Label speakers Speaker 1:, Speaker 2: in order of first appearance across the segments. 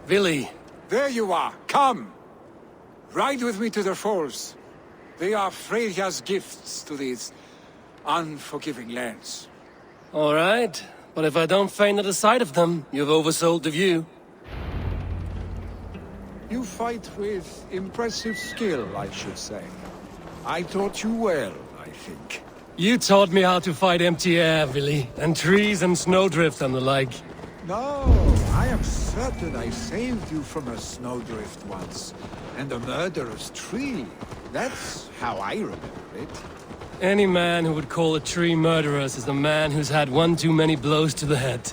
Speaker 1: Willi.
Speaker 2: There you are. Come. Ride with me to the falls. They are Freyja's gifts to these unforgiving lands.
Speaker 1: All right. But if I don't faint at the sight of them, you've oversold the view.
Speaker 2: You fight with impressive skill, I should say. I taught you well, I think.
Speaker 1: You taught me how to fight empty air, Willi, and trees and snowdrift and the like.
Speaker 2: No, I am certain I saved you from a snowdrift once, and a murderous tree. That's how I remember it.
Speaker 1: Any man who would call a tree murderous is a man who's had one too many blows to the head.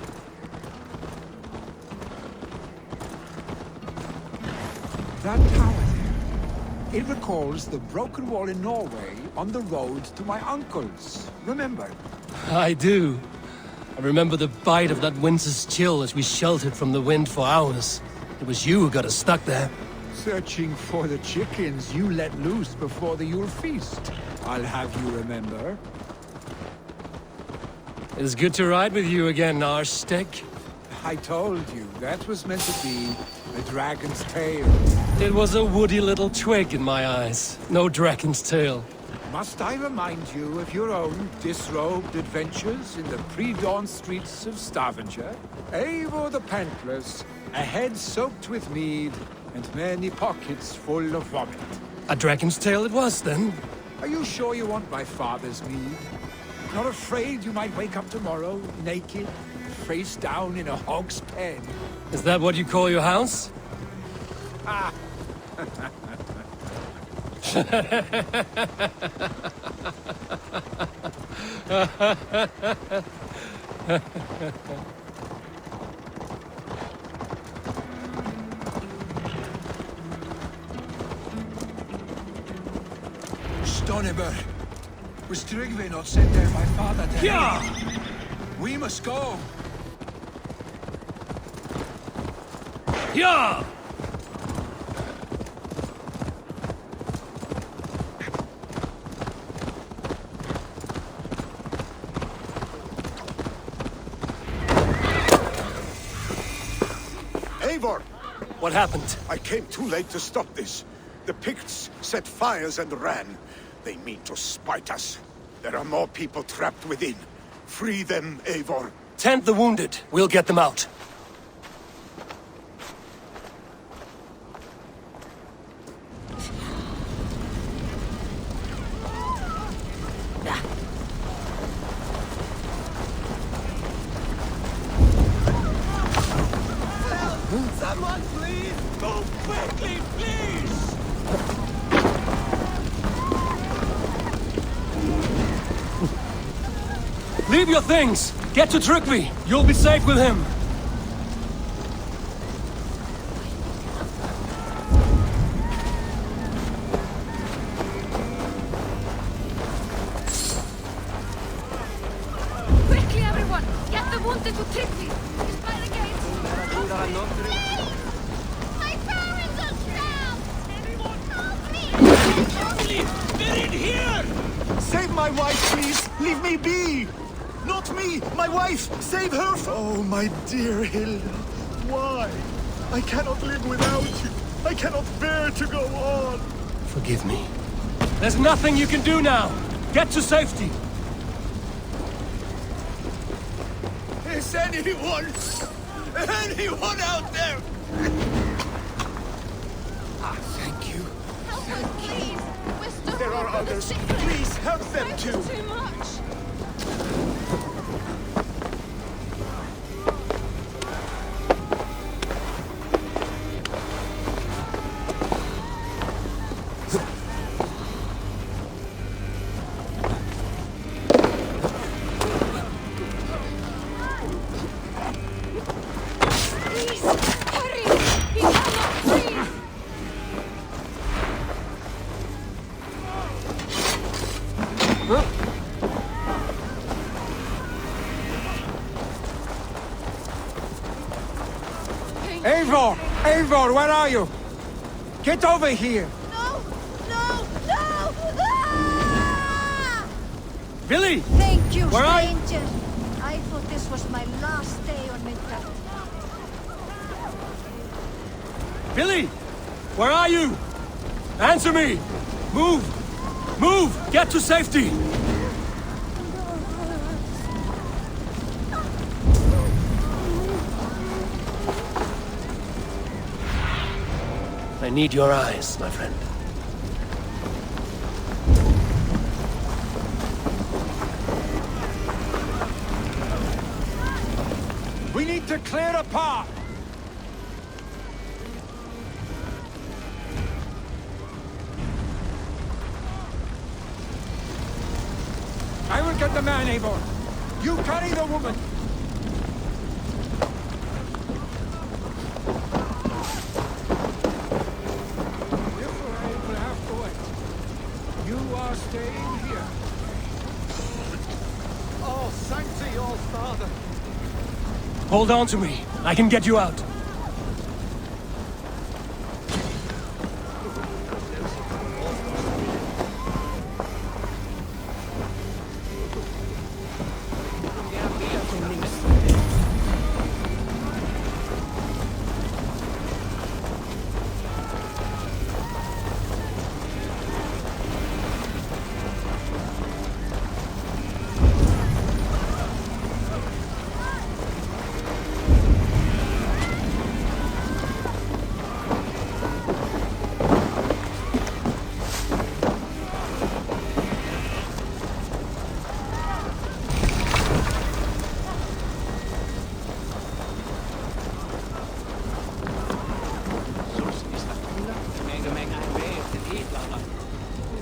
Speaker 2: That tower there, it recalls the broken wall in Norway on the road to my uncle's. Remember?
Speaker 1: I do. I remember the bite of that winter's chill as we sheltered from the wind for hours. It was you who got us stuck there.
Speaker 2: Searching for the chickens you let loose before the Yule feast. I'll have you remember.
Speaker 1: It's good to ride with you again, Arstick.
Speaker 2: I told you, that was meant to be a dragon's tail.
Speaker 1: It was a woody little twig in my eyes. No dragon's tail.
Speaker 2: Must I remind you of your own disrobed adventures in the pre-dawn streets of Stavanger? Eivor the Pantless, a head soaked with mead, and many pockets full of vomit.
Speaker 1: A dragon's tail it was, then?
Speaker 2: Are you sure you want my father's mead? Not afraid you might wake up tomorrow, naked, face down in a hog's pen?
Speaker 1: Is that what you call your house?
Speaker 2: Ah!
Speaker 3: Stoneber, was Tryggvi not sent there by father to
Speaker 1: Yeah!
Speaker 3: We must go.
Speaker 1: Yeah!
Speaker 4: Eivor!
Speaker 1: What happened?
Speaker 4: I came too late to stop this. The Picts set fires and ran. They mean to spite us. There are more people trapped within. Free them, Eivor.
Speaker 1: Tend the wounded. We'll get them out.
Speaker 3: Someone please! Move quickly, please!
Speaker 1: Leave your things! Get to Tryggvi! You'll be safe with him!
Speaker 5: Quickly, everyone! Get the wounded to Tryggvi! He's by the gate! My parents are trapped! Anyone help me!
Speaker 3: They're in here!
Speaker 6: Save my wife, please! Leave me be! Not me! My wife! Save her! Oh, my dear Hilda. Why? I cannot live without you. I cannot bear to go on.
Speaker 1: Forgive me. There's nothing you can do now! Get to safety!
Speaker 3: Is anyone out there?
Speaker 6: Thank you.
Speaker 5: Help us, please! We're still
Speaker 6: There are others. Please help them too.
Speaker 5: Too much! Please, hurry! He cannot breathe!
Speaker 2: Eivor! Eivor, where are you? Get over here!
Speaker 5: No! No! No! Ah!
Speaker 1: Billy!
Speaker 5: Thank you,
Speaker 1: Where are you?
Speaker 5: stranger. I thought this was my last day on Midgard.
Speaker 1: Billy! Where are you? Answer me! Move! Move! Get to safety! I need your eyes, my friend.
Speaker 2: We need to clear a path! I will get the man, Eivor. You carry the woman. Therefore, I will have to wait. You are staying here.
Speaker 6: Oh, thanks, your father.
Speaker 1: Hold on to me. I can get you out.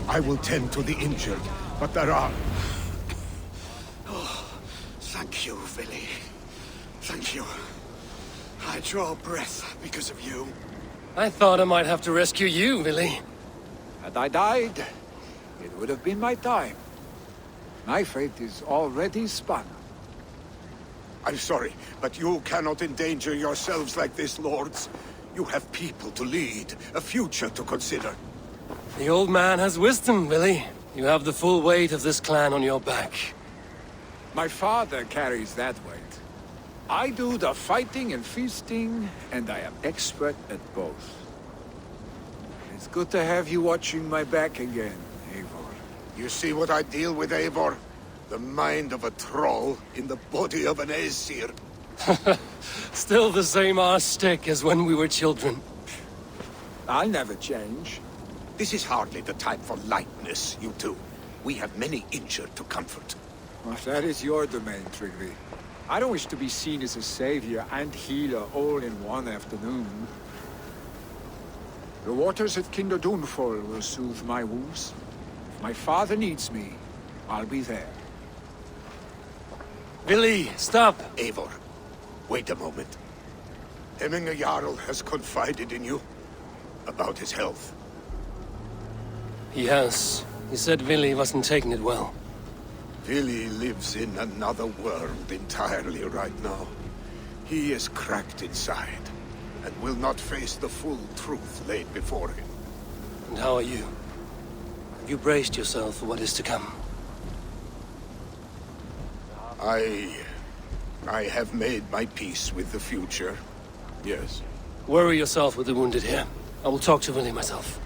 Speaker 4: I will tend to the injured, but there are...
Speaker 6: Oh, thank you, Vili. Thank you. I draw breath because of you.
Speaker 1: I thought I might have to rescue you, Billy.
Speaker 2: Had I died, it would have been my time. My fate is already spun.
Speaker 4: I'm sorry, but you cannot endanger yourselves like this, lords. You have people to lead, a future to consider.
Speaker 1: The old man has wisdom, Billy. You have the full weight of this clan on your back.
Speaker 2: My father carries that weight. I do the fighting and feasting, and I am expert at both. It's good to have you watching my back again, Eivor.
Speaker 4: You see what I deal with, Eivor? The mind of a troll in the body of an Aesir.
Speaker 1: Still the same arse stick as when we were children.
Speaker 2: I'll never change.
Speaker 4: This is hardly the time for lightness, you two. We have many injured to comfort.
Speaker 2: Well, that is your domain, Tryggvi. I don't wish to be seen as a savior and healer all in one afternoon. The waters at Kinderdunfol will soothe my wounds. If my father needs me, I'll be there.
Speaker 1: Billy, stop!
Speaker 4: Eivor, wait a moment. Hemminger Jarl has confided in you about his health.
Speaker 1: He has. He said Billy wasn't taking it well.
Speaker 4: Vili lives in another world entirely right now. He is cracked inside, and will not face the full truth laid before him.
Speaker 1: And how are you? Have you braced yourself for what is to come?
Speaker 4: I have made my peace with the future. Yes.
Speaker 1: Worry yourself with the wounded here. I will talk to Billy myself.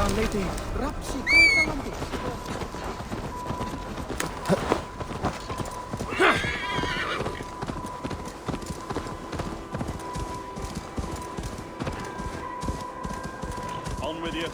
Speaker 2: lady. Rapsi koitalampi.
Speaker 6: On with you.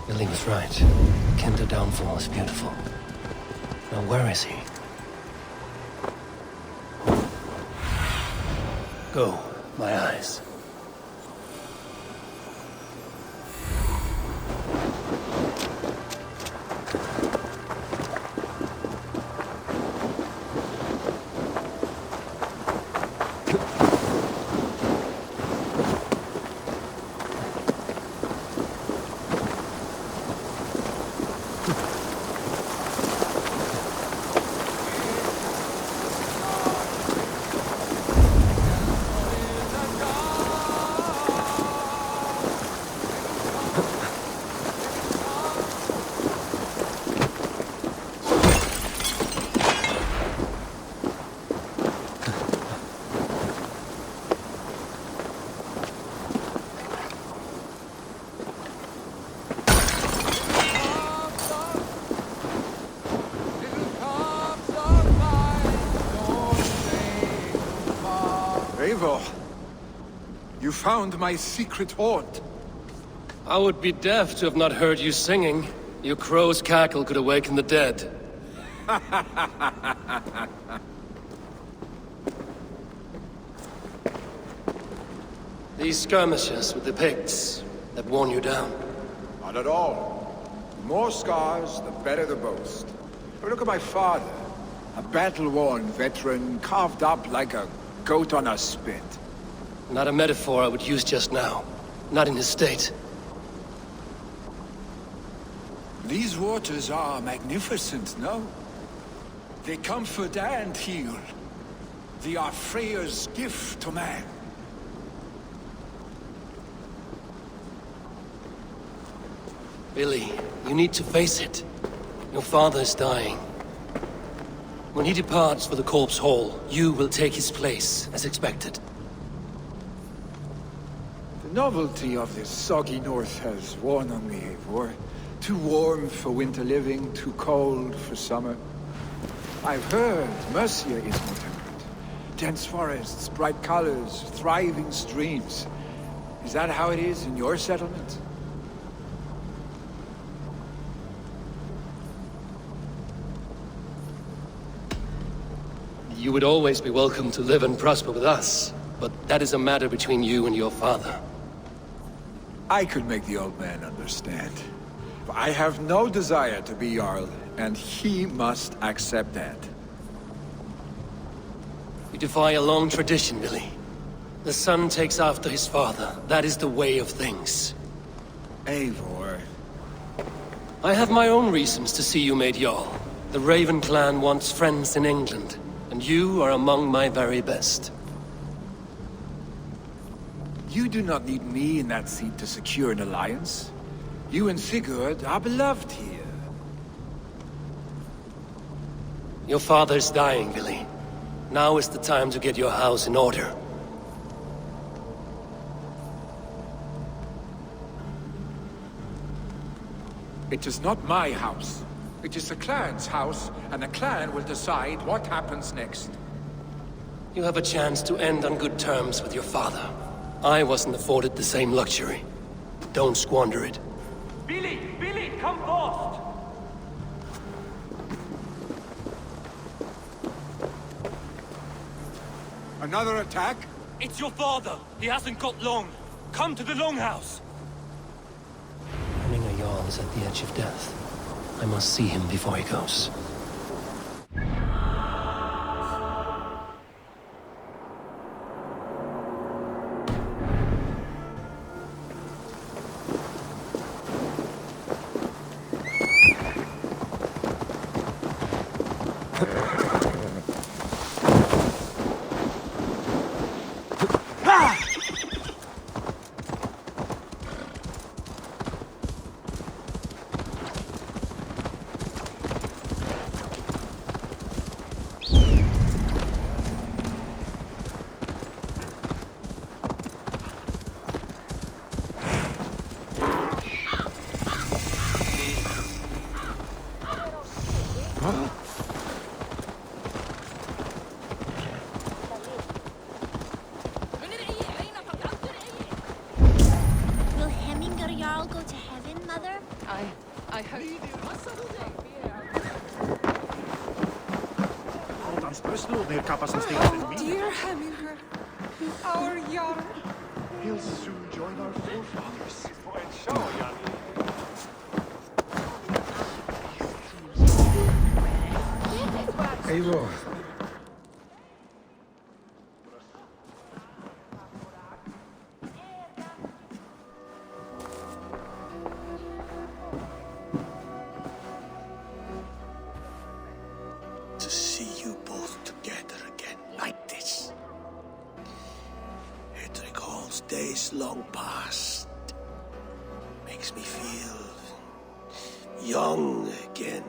Speaker 1: Billy was right. Kinder downfall is beautiful. Now where is he? Go, my eyes.
Speaker 2: Eivor, you found my secret haunt.
Speaker 1: I would be deaf to have not heard you singing. Your crow's cackle could awaken the dead. These skirmishes with the pigs that worn you down.
Speaker 2: Not at all. The more scars, the better the boast. But look at my father. A battle-worn veteran, carved up like a goat on a spit.
Speaker 1: Not a metaphor I would use just now. Not in his state.
Speaker 2: These waters are magnificent, no? They comfort and heal. They are Freya's gift to man.
Speaker 1: Billy, you need to face it. Your father is dying. When he departs for the Corpse Hall, you will take his place, as expected.
Speaker 2: The novelty of this soggy north has worn on me, Eivor. Too warm for winter living, too cold for summer. I've heard Mercia is more temperate. Dense forests, bright colors, thriving streams. Is that how it is in your settlement?
Speaker 1: You would always be welcome to live and prosper with us, but that is a matter between you and your father.
Speaker 2: I could make the old man understand. I have no desire to be Jarl, and he must accept that.
Speaker 1: You defy a long tradition, Billy. The son takes after his father. That is the way of things.
Speaker 2: Eivor.
Speaker 1: I have my own reasons to see you made Jarl. The Raven clan wants friends in England, and you are among my very best.
Speaker 2: You do not need me in that seat to secure an alliance. You and Sigurd are beloved here.
Speaker 1: Your father is dying, Billy. Now is the time to get your house in order.
Speaker 2: It is not my house. It is the clan's house, and the clan will decide what happens next.
Speaker 1: You have a chance to end on good terms with your father. I wasn't afforded the same luxury. Don't squander it.
Speaker 7: Billy! Billy, come fast!
Speaker 2: Another attack?
Speaker 7: It's your father! He hasn't got long! Come to the Longhouse!
Speaker 1: Running a Jarl is at the edge of death. I must see him before he goes.
Speaker 5: I hope.
Speaker 8: Dear Hemminger, our Jarl.
Speaker 6: He'll soon join our forefathers.
Speaker 2: Eivor.
Speaker 4: To see you both together again like this. It recalls days long past. Makes me feel young again.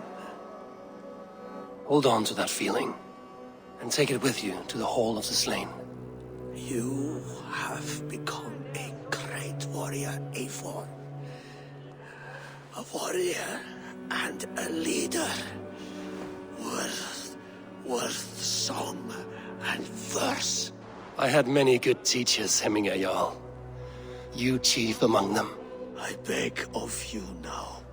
Speaker 1: Hold on to that feeling, and take it with you to the Hall of the Slain.
Speaker 4: You have become a great warrior, Eivor. A warrior and a leader. Worth song and verse.
Speaker 1: I had many good teachers, Hemminger Jarl. You chief among them.
Speaker 4: I beg of you now,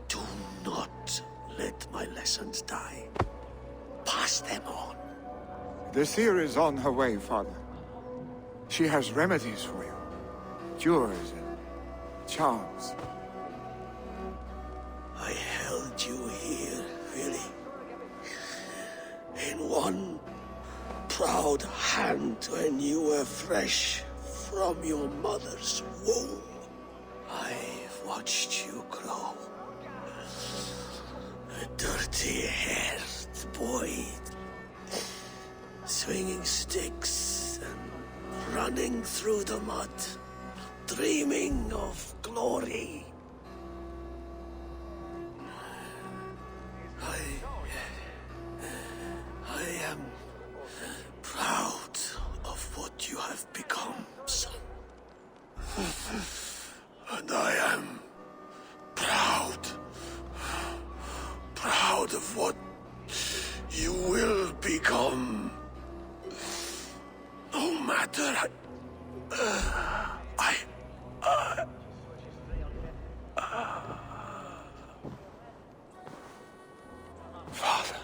Speaker 4: do not let my lessons die. Pass them on.
Speaker 2: The seer is on her way, Father. She has remedies for you. Cures and charms.
Speaker 4: I held you here, really. In one proud hand when you were fresh from your mother's womb. I've watched you grow. A dirty-haired boy, swinging sticks and running through the mud, dreaming of glory. I am proud of what you have become, son. And I am proud of what you will become. No matter Father.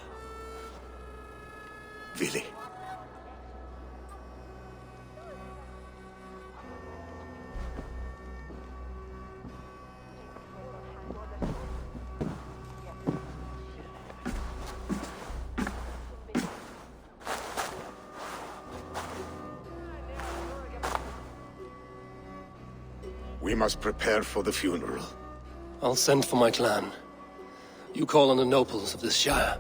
Speaker 4: Willy. We must prepare for the funeral.
Speaker 1: I'll send for my clan. You call on the nobles of this shire.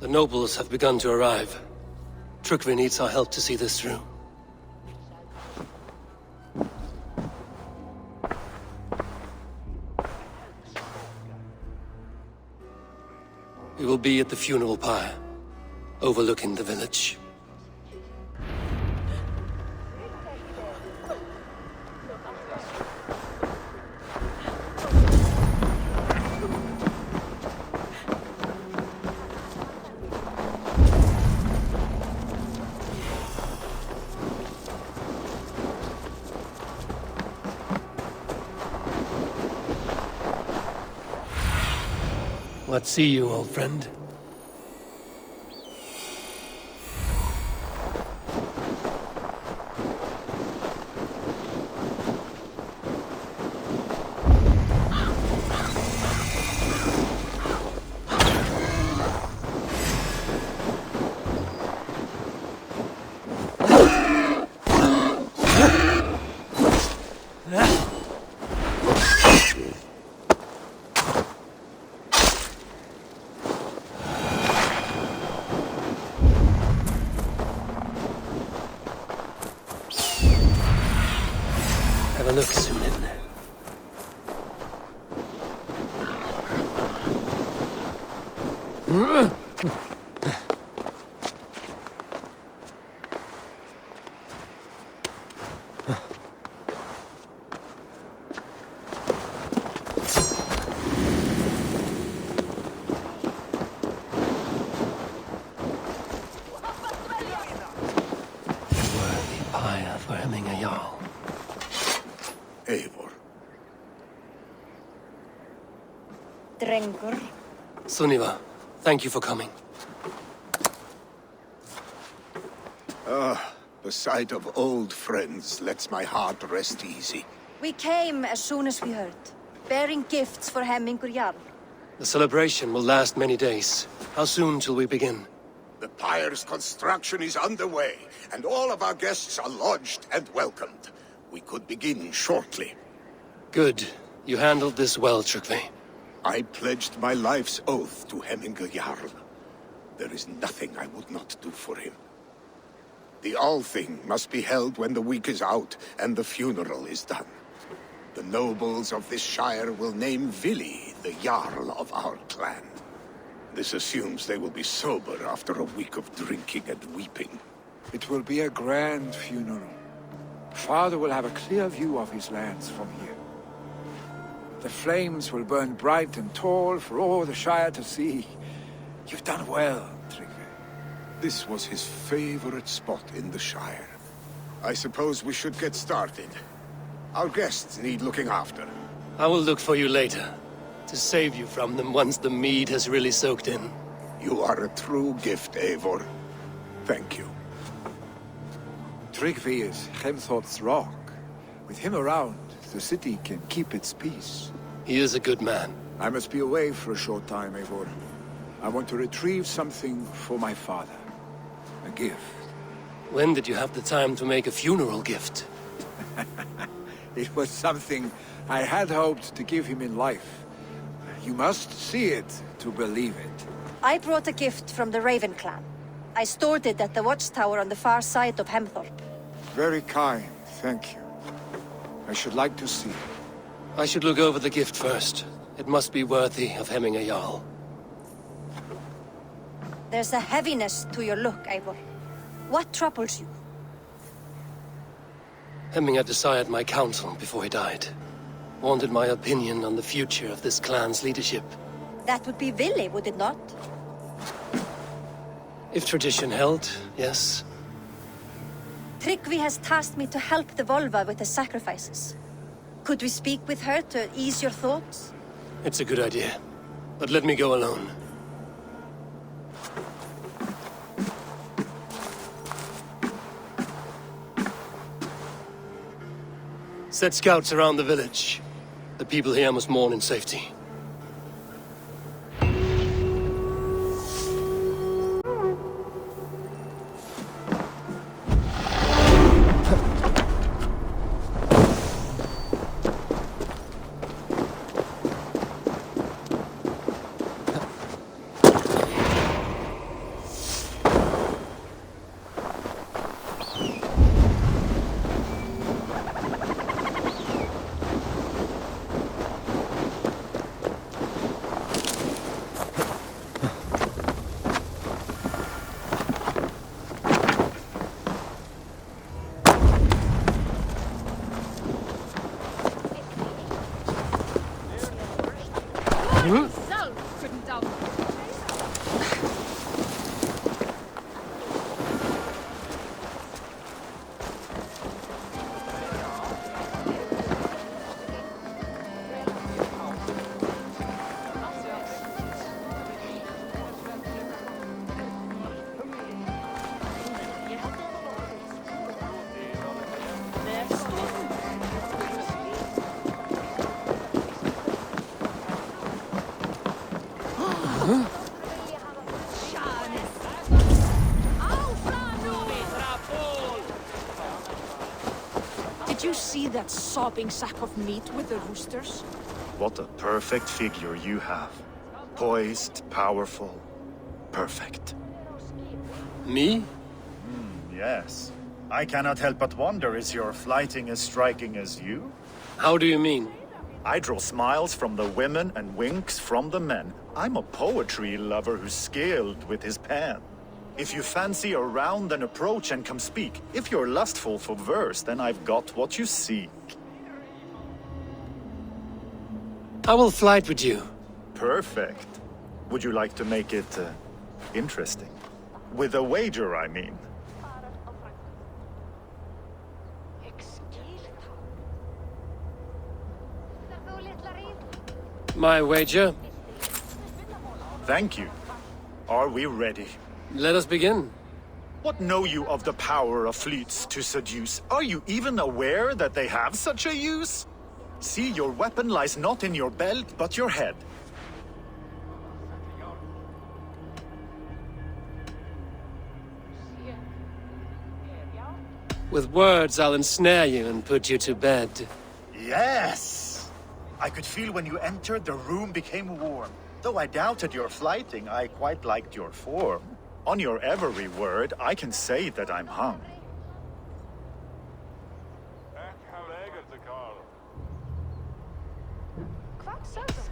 Speaker 1: The nobles have begun to arrive. Trygve needs our help to see this through. We will be at the funeral pyre, overlooking the village. What see you, old friend? a look, Sunin.
Speaker 4: Eivor.
Speaker 5: Drengur.
Speaker 1: Sunniva, thank you for coming.
Speaker 4: The sight of old friends lets my heart rest easy.
Speaker 5: We came as soon as we heard, bearing gifts for Hemmingur Jarl.
Speaker 1: The celebration will last many days. How soon till we begin?
Speaker 4: The pyre's construction is underway, and all of our guests are lodged and welcomed. We could begin shortly.
Speaker 1: Good. You handled this well, Tryggvi.
Speaker 4: I pledged my life's oath to Hemmingur Jarl. There is nothing I would not do for him. The Althing must be held when the week is out and the funeral is done. The nobles of this shire will name Vili the Jarl of our clan. This assumes they will be sober after a week of drinking and weeping.
Speaker 2: It will be a grand funeral. Father will have a clear view of his lands from here. The flames will burn bright and tall for all the Shire to see. You've done well, Tryggvi.
Speaker 4: This was his favorite spot in the Shire. I suppose we should get started. Our guests need looking after.
Speaker 1: I will look for you later, to save you from them once the mead has really soaked in.
Speaker 4: You are a true gift, Eivor. Thank you.
Speaker 2: Tryggvi is Hemthor's rock. With him around, the city can keep its peace.
Speaker 1: He is a good man.
Speaker 2: I must be away for a short time, Eivor. I want to retrieve something for my father. A gift.
Speaker 1: When did you have the time to make a funeral gift?
Speaker 2: It was something I had hoped to give him in life. You must see it to believe it.
Speaker 5: I brought a gift from the Raven clan. I stored it at the watchtower on the far side of Hemthorpe.
Speaker 2: Very kind, thank you. I should like to see it.
Speaker 1: I should look over the gift first. It must be worthy of Hemmingur Jarl.
Speaker 5: There's a heaviness to your look, Eivor. What troubles you?
Speaker 1: Hemmingur desired my counsel before he died. Wanted my opinion on the future of this clan's leadership.
Speaker 5: That would be Vili, would it not?
Speaker 1: If tradition held, yes.
Speaker 5: Tryggvi has tasked me to help the Volva with the sacrifices. Could we speak with her to ease your thoughts?
Speaker 1: It's a good idea. But let me go alone. Set scouts around the village. The people here must mourn in safety.
Speaker 8: Couldn't doubt. Did you see that sobbing sack of meat with the roosters?
Speaker 6: What a perfect figure you have. Poised, powerful, perfect.
Speaker 1: Me?
Speaker 6: Yes. I cannot help but wonder, is your flighting as striking as you?
Speaker 1: How do you mean?
Speaker 6: I draw smiles from the women and winks from the men. I'm a poetry lover who's skilled with his pen. If you fancy a round, then approach and come speak. If you're lustful for verse, then I've got what you seek.
Speaker 1: I will flight with you.
Speaker 6: Perfect. Would you like to make it interesting? With a wager, I mean.
Speaker 1: My wager?
Speaker 6: Thank you. Are we ready?
Speaker 1: Let us begin.
Speaker 6: What know you of the power of fleets to seduce? Are you even aware that they have such a use? See, your weapon lies not in your belt, but your head.
Speaker 1: With words, I'll ensnare you and put you to bed.
Speaker 6: Yes! I could feel when you entered, the room became warm. Though I doubted your flighting, I quite liked your form. On your every word, I can say that I'm hung.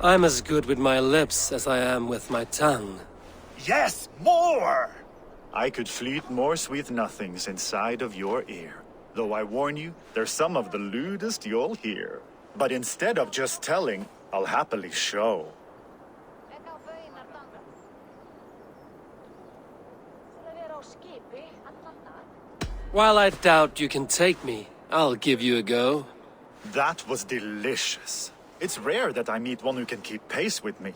Speaker 1: I'm as good with my lips as I am with my tongue.
Speaker 6: Yes, more! I could fleet more sweet nothings inside of your ear. Though I warn you, they're some of the lewdest you'll hear. But instead of just telling, I'll happily show.
Speaker 1: While I doubt you can take me, I'll give you a go.
Speaker 6: That was delicious. It's rare that I meet one who can keep pace with me.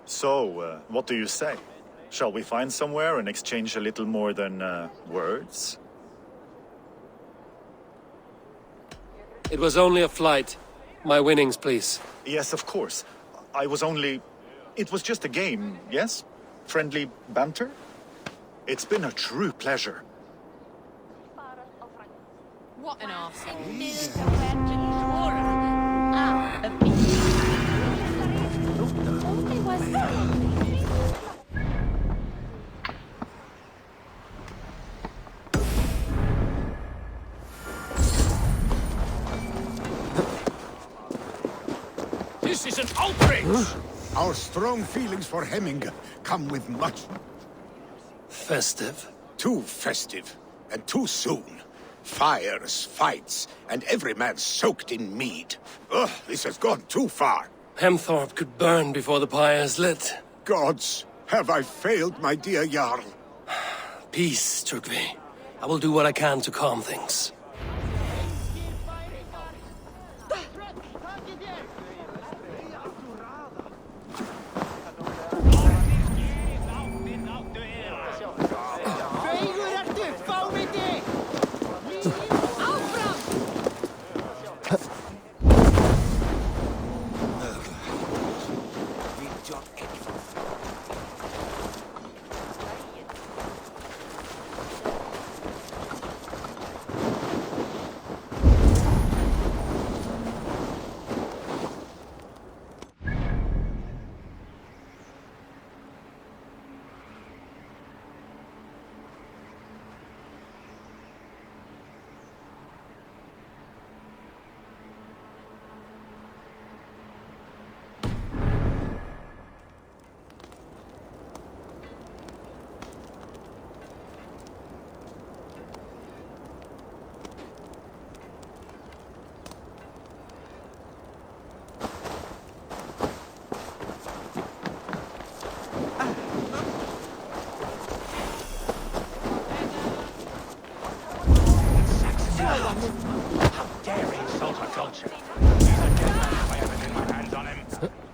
Speaker 6: So, what do you say? Shall we find somewhere and exchange a little more than, words?
Speaker 1: It was only a flight. My winnings, please.
Speaker 6: Yes, of course. I was only... It was just a game, yes? Friendly banter? It's been a true pleasure.
Speaker 8: What an arsehole.
Speaker 2: This is an outrage!
Speaker 4: Our strong feelings for Hemming come with much...
Speaker 1: Festive.
Speaker 4: Too festive, and too soon. Fires, fights, and every man soaked in mead. Ugh, this has gone too far.
Speaker 1: Hemthorpe could burn before the pyre's lit.
Speaker 4: Gods, have I failed my dear Jarl?
Speaker 1: Peace, Tryggvi. I will do what I can to calm things.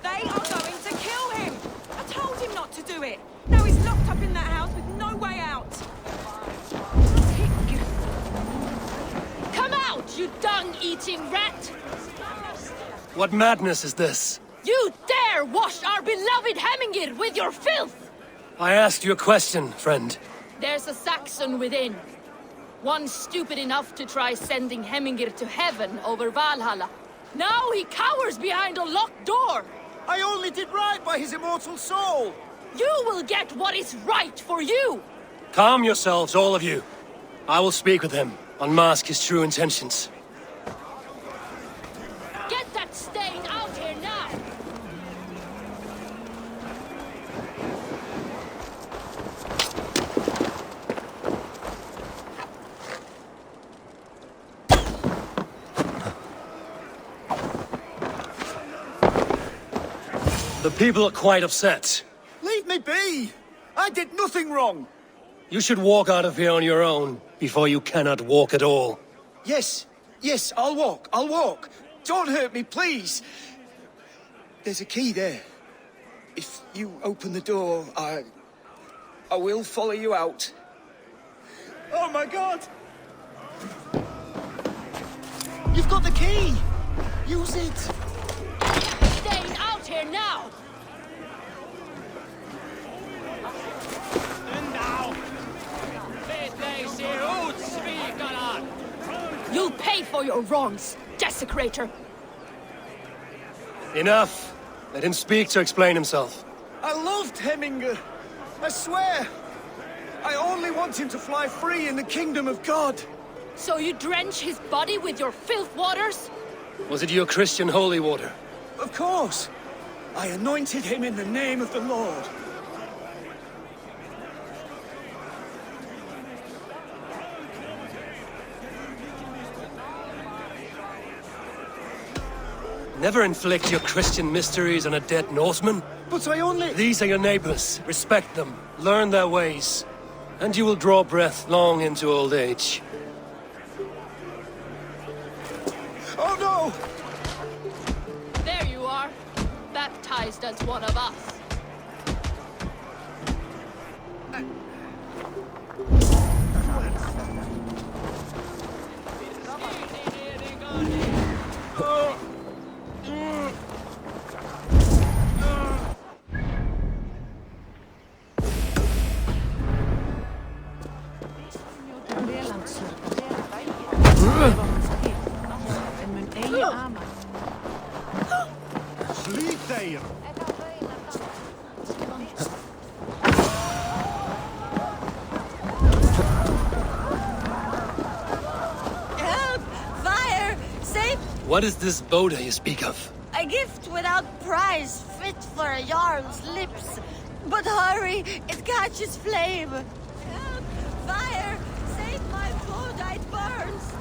Speaker 8: They are going to kill him! I told him not to do it! Now he's locked up in that house with no way out! Come out, you dung-eating rat!
Speaker 1: What madness is this?
Speaker 8: You dare wash our beloved Hemmingir with your filth!
Speaker 1: I asked you a question, friend.
Speaker 8: There's a Saxon within. One stupid enough to try sending Hemmingir to heaven over Valhalla. Now he cowers behind a locked door!
Speaker 6: I only did right by his immortal soul!
Speaker 8: You will get what is right for you!
Speaker 1: Calm yourselves, all of you. I will speak with him. unmask his true intentions.
Speaker 8: Get that stain out here now!
Speaker 1: The people are quite upset.
Speaker 6: Leave me be! I did nothing wrong!
Speaker 1: You should walk out of here on your own, before you cannot walk at all.
Speaker 6: Yes, I'll walk. Don't hurt me, please! There's a key there. If you open the door, I will follow you out. Oh my god! You've got the key! Use it!
Speaker 8: Stain out here now! You'll pay for your wrongs, desecrator!
Speaker 1: Enough! Let him speak to explain himself.
Speaker 6: I loved Hemminger. I swear. I only want him to fly free in the kingdom of God.
Speaker 8: So you drench his body with your filth waters?
Speaker 1: Was it your Christian holy water?
Speaker 6: Of course. I anointed him in the name of the Lord.
Speaker 1: Never inflict your Christian mysteries on a dead Norseman.
Speaker 6: But I only...
Speaker 1: These are your neighbors. Respect them. Learn their ways. And you will draw breath long into old age.
Speaker 6: Oh no!
Speaker 8: There you are, baptized as one of us.
Speaker 5: Help! Fire! Save!
Speaker 1: What is this Boda you speak of?
Speaker 5: A gift without price, fit for a Jarl's lips. But hurry, it catches flame. Help! Fire! Save my food, it burns!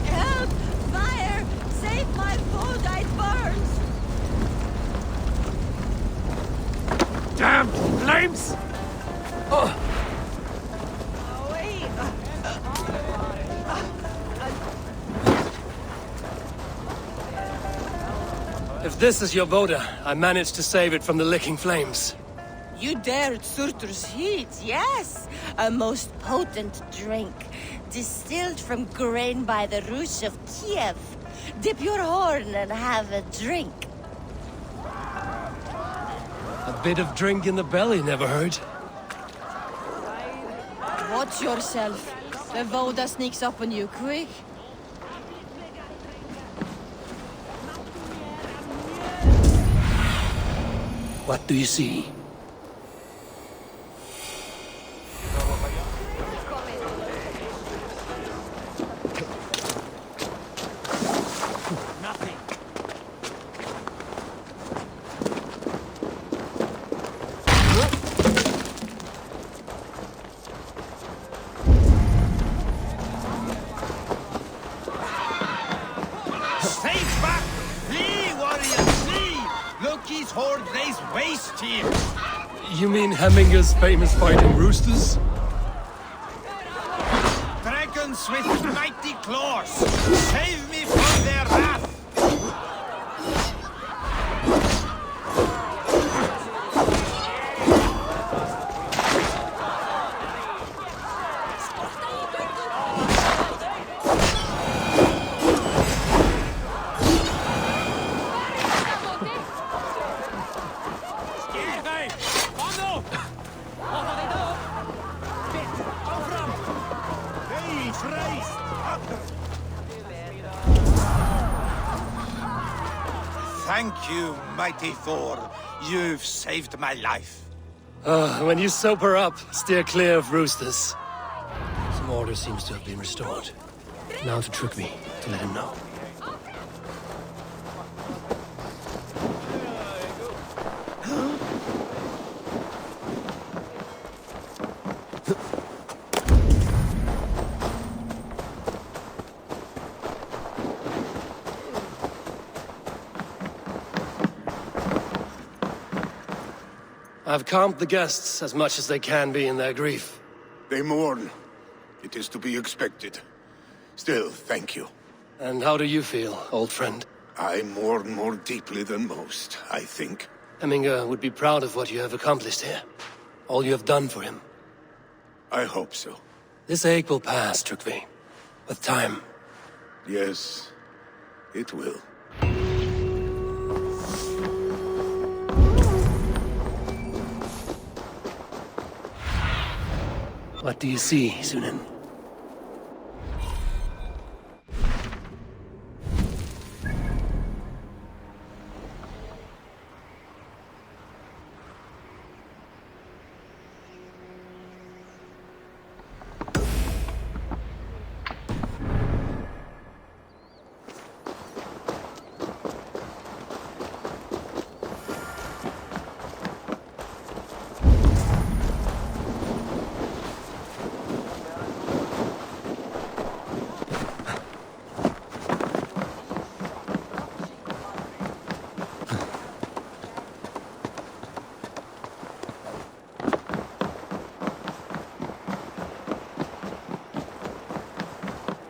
Speaker 5: Help! Fire! Save my food, it burns!
Speaker 1: Damn flames!
Speaker 5: Wait.
Speaker 1: If this is your Boda, I managed to save it from the licking flames.
Speaker 5: You dared Surtur's heat, yes. A most potent drink, distilled from grain by the Rus of Kiev. Dip your horn and have a drink.
Speaker 1: A bit of drink in the belly never hurt.
Speaker 5: Watch yourself. The Voda sneaks up on you quick.
Speaker 1: What do you see?
Speaker 7: Nothing.
Speaker 3: Stay back! Flee, warriors, flee! Loki's horde lays waste here!
Speaker 1: You mean Hemminger's famous fighting roosters?
Speaker 3: Dragons with mighty claws! Save me from their wrath! Thank you, mighty Thor. You've saved my life.
Speaker 1: When you sober up, steer clear of roosters. Some order seems to have been restored. Now to trick me, to let him know. I've calmed the guests as much as they can be in their grief.
Speaker 4: They mourn. It is to be expected. Still, thank you.
Speaker 1: And how do you feel, old friend?
Speaker 4: I mourn more deeply than most, I think.
Speaker 1: Hemminger would be proud of what you have accomplished here. All you have done for him.
Speaker 4: I hope so.
Speaker 1: This ache will pass, Trygve. With time.
Speaker 4: Yes, it will.
Speaker 1: What do you see, Sunan?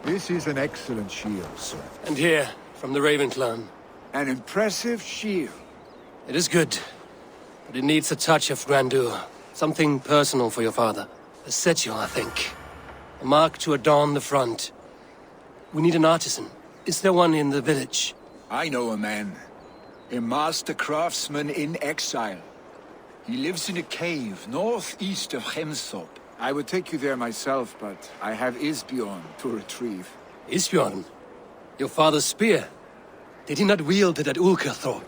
Speaker 2: This is an excellent shield, sir.
Speaker 1: And here, from the Raven clan.
Speaker 2: An impressive shield.
Speaker 1: It is good, but it needs a touch of grandeur. Something personal for your father. A sigil, I think. A mark to adorn the front. We need an artisan. Is there one in the village?
Speaker 2: I know a man. A master craftsman in exile. He lives in a cave northeast of Hemthorpe. I would take you there myself, but I have Isbjorn to retrieve.
Speaker 1: Isbjorn? Your father's spear? Did he not wield it at Walktrough?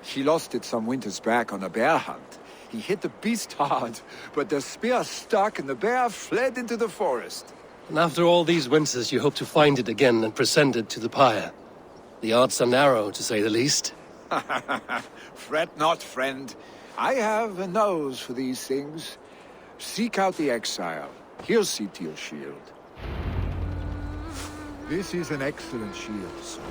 Speaker 2: He lost it some winters back on a bear hunt. He hit the beast hard, but the spear stuck and the bear fled into the forest.
Speaker 1: And after all these winters, you hope to find it again and present it to the pyre. The odds are narrow, to say the least.
Speaker 2: Fret not, friend. I have a nose for these things. Seek out the exile. He'll see to your shield. This is an excellent shield, sir.